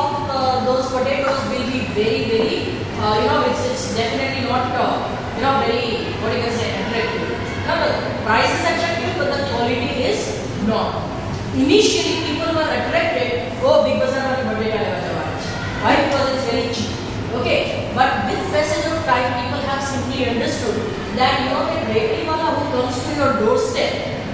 of those potatoes will be very, it's definitely not, very, what you can say, attractive. The price is attractive, but the quality is not. Initially, people were attracted, oh, big bazaar mein potato leva jawani hai. Why? Because it's very cheap. Okay, but with passage of time, people have simply understood that the bakery wala who comes to your doorstep,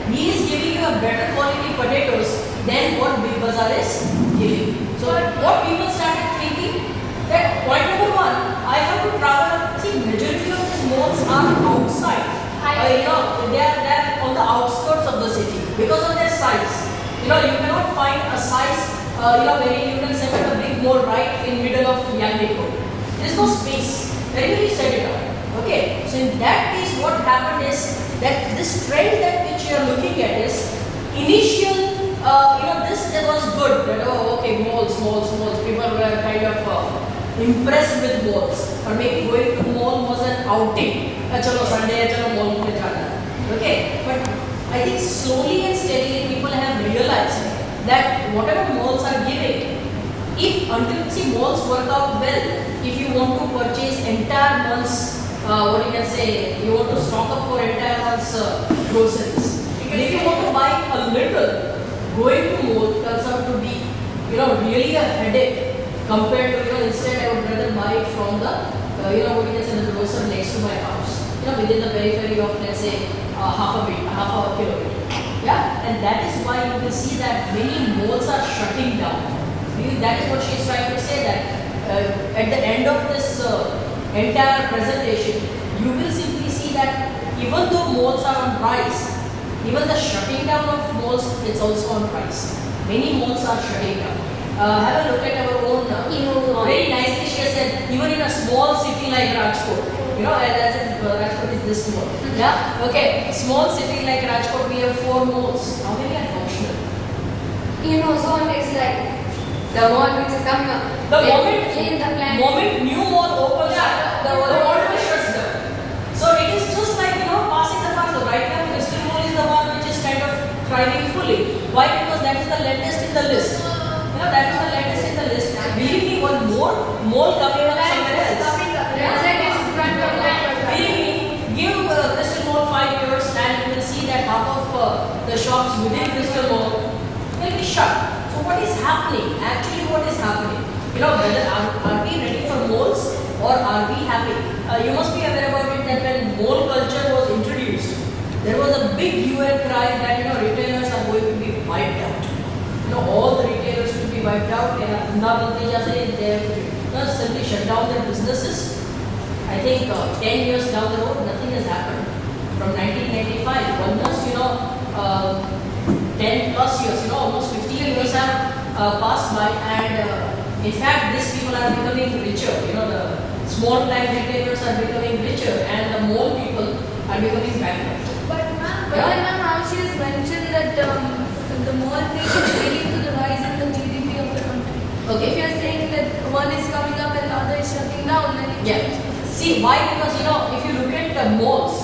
he is giving you a better quality potatoes than what Big Bazaar is giving. So what people started thinking that point number one, I have to travel. See, majority of these malls are outside. They are on the outskirts of the city because of their size. You cannot find a size, where you can set up a big mall right in middle of Yangdeko. There is no space. Wherever you set it up. Okay. So in that case, what happened is that this trend that which you are looking at is initial. This was good. That okay, malls. People were kind of impressed with malls. Or maybe going to mall was an outing. Chalo Sunday, chalo mall mein jana. Okay. But I think slowly and steadily people have realized that whatever malls are giving, malls work out well, if you want to purchase entire month's, you want to stock up for entire month's groceries. But if you want to buy a little, going to mall turns out to be, really a headache compared to, instead I would rather buy it from the, the grocer next to my house. Within the periphery of, let's say, half a kilometer. Yeah, and that is why you will see that many malls are shutting down. That is what she is trying to say, that at the end of this entire presentation, you will simply see that even though malls are on price, even the shutting down of malls is also on price. Many malls are shutting down. Have a look at our own. Very nicely she has said, even in a small city like Rajkot, as if Rajkot is this small. Yeah. Okay. Small city like Rajkot, we have 4 malls. How many are functional? Zone is like the mall which is coming up. The moment new mall opens up, the mall shuts down. So it is just like passing the parcel. Right now, Crystal Mall is the one which is kind of thriving fully. Why? Because that is the latest in the list. That is the latest in the list. Believe me, one more mall coming up somewhere else. Believe me, give Crystal Mall 5 years and you will see that half of the shops within Crystal Mall will be shut. So what is happening? Actually, what is happening? Whether are we ready for malls or are we happy? You must be aware about it that when mall culture was introduced, there was a big hue and cry that retailers are going to be wiped out. All the retailers will be wiped out. They have simply shut down their businesses. I think 10 years down the road, nothing has happened. From 1995, almost 10 plus years, almost 15 years have passed by, and in fact, these people are becoming richer. The small time retailers are becoming richer, and the mall people are becoming bankrupt. But ma'am, now she has mentioned that the mall thing is leading to the rise in the GDP of the country. Okay. If you are saying that one is coming up and the other is shutting down, then See why? Because if you look at the malls,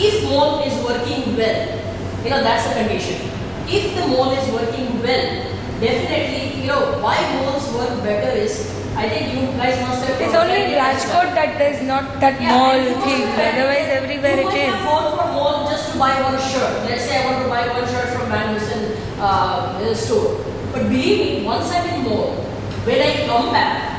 if mall is working well, that's the condition. If the mall is working well, definitely, why malls work better is, I think you guys must have. It's only in Rajkot that there is not that mall thing. Otherwise, everywhere it is. You might have gone for mall just to buy one shirt. Let's say I want to buy one shirt from Van Heusen store. But believe me, once I'm in mall, when I come back,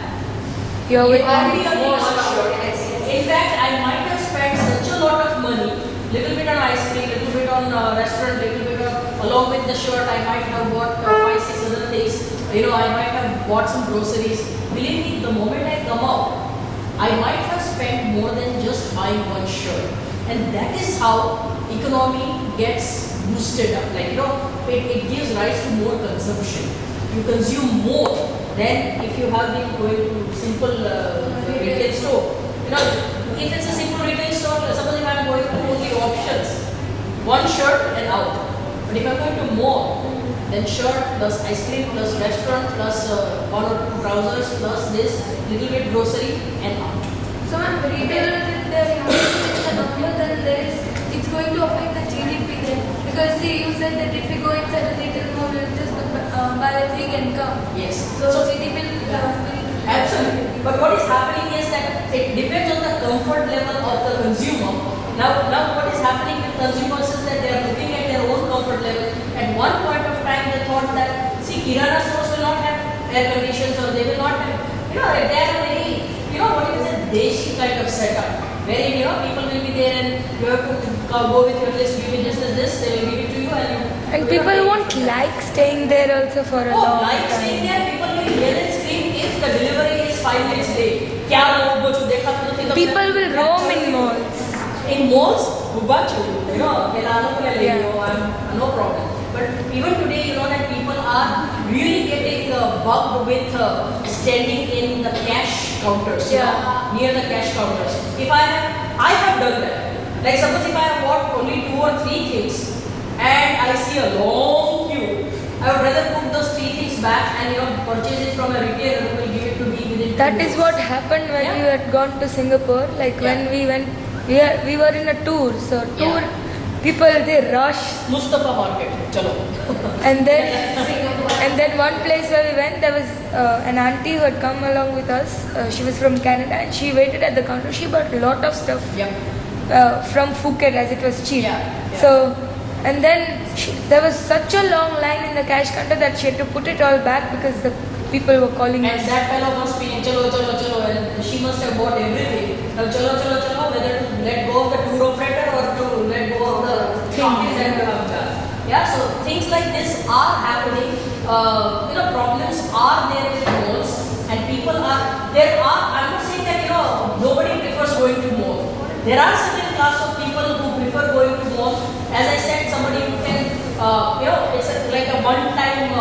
You're with hardly a one shirt. In fact, I might have spent such a lot of money, little bit on ice cream, little bit on restaurant, little bit on, along with the shirt, I might have bought 5-6 other things. I might have bought some groceries. Believe me, the moment I come out, I might have spent more than just buying one shirt. And that is how economy gets boosted up. It gives rise to more consumption. You consume more than if you have been going to simple retail store. If it's a simple retail store, suppose if I'm going to only options, one shirt and out. But if I'm going to mall, then shirt plus ice cream plus restaurant plus 1 or 2 trousers plus this little bit grocery and out. So ma'am, retailers, if they are increasing the number, then it's going to affect the GDP then. Because see, you said that if you go inside a retail mall, you just buy a thing and come. Yes. So GDP it depends on the comfort level of the consumer. Now what is happening with consumers is that they are looking at their own comfort level. At one point of time, they thought that, see, kirana stores will not have air conditions, or they will not have, they are a very, what is a deshi kind of setup, wherein, people will be there and you have to go with your list, give me just this, they will give it to you, and you. And people won't like staying there also for a long like time. staying there, people will yell and scream if the delivery is 5 minutes late. क्या लोग बच्चों देखा तो think of People that. will roam in malls. In malls, bachchu, kelano ke liye le lo, no problem. But even today, that people are really getting bugged with standing in the cash counters, near the cash counters. If I have done that. Like suppose if I have bought only 2 or 3 things and I see a long queue, I would rather put those 3 things back and purchase it from a retailer who will give it to me within 2 That days. is what happened when we had gone to Singapore. Like when we went, we were in a tour. So tour people, they rush. Mustafa Market, chalo. And then one place where we went, there was an auntie who had come along with us. She was from Canada and she waited at the counter. She bought a lot of stuff from Phuket as it was cheap. So, and then there was such a long line in the cash counter that she had to put it all back because the people were calling And us. that fellow must be chalo, and she must have bought everything. Now chalo, whether to let go of the tour operator or to let go of the shopping center of charge. Yeah, so things like this are happening. Problems are there with malls, and people are there. I'm not saying that nobody prefers going to mall. There are certain class of people who prefer going to mall. As I said, somebody who can, it's like a one-time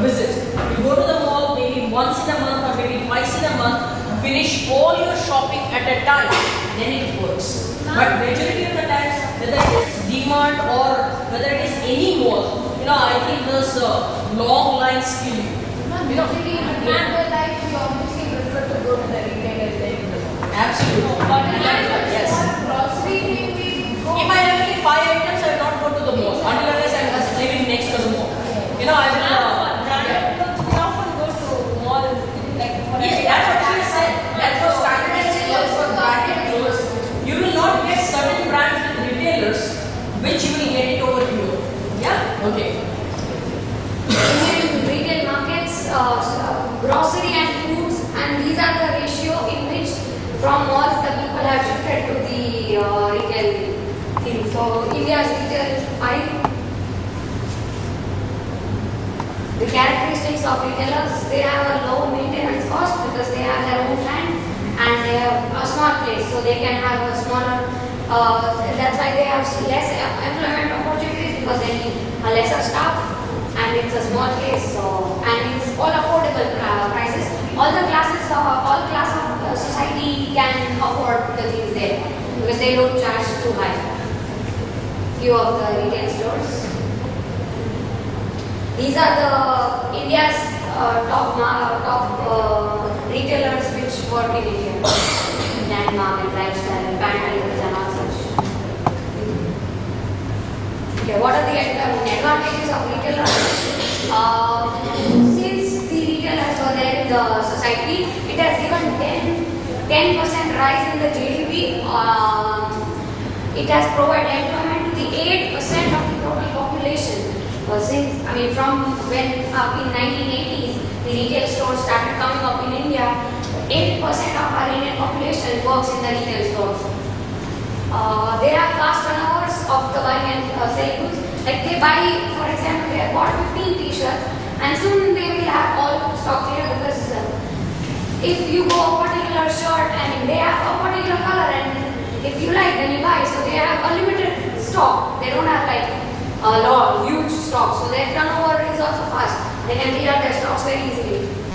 visit. You go to the mall maybe once in a month or maybe twice in a month, finish all your shopping at a time, then it works. But majority of the times, whether it is DMart or whether it is any mall, I think those long lines kill you. Usually in a grander life, we obviously prefer to go to the retailers than to the mall. Absolutely. But in Yes. grocery thing, we go. If I have only 5 items, I will not go to the mall until unless I was living next to the mall. I will. We often go to malls like for Yes, that's what she said. That's for standardized clothes, for branded clothes. You will not get certain brands with retailers, which you will get it over here. Yeah? Okay. In retail markets, grocery and foods, and these are the ratio in which from malls the people have shifted to the retail thing. So India's retail, the characteristics of retailers, they have a low maintenance cost because they have their own land and they have a small place, so they can have a smaller. That's why they have less employment opportunities because they need a lesser staff. And it's a small place, and it's all affordable prices. All class of society can afford the things there because they don't charge too high. Few of the retail stores. These are the India's top retailers which work in India. Landmark and Lifestyle, Pantaloons and all such. Okay, what are the advantages of retailers? Since the retailers were there in the society, it has given 10% rise in the GDP. It has provided employment to the 8% of the total population. From when in 1980s the retail stores started coming up in India, 8% of our Indian population works in the retail stores. They have fast turnovers of the buying and selling goods. Like they buy, for example, they have bought 15 t-shirts and soon they will have all stock clear because if you go a particular shirt, they have a particular color and if you like then you buy. So they have unlimited stock. They don't have like a lot, huge stock. So their turnover is also fast. They can clear their stocks very easily.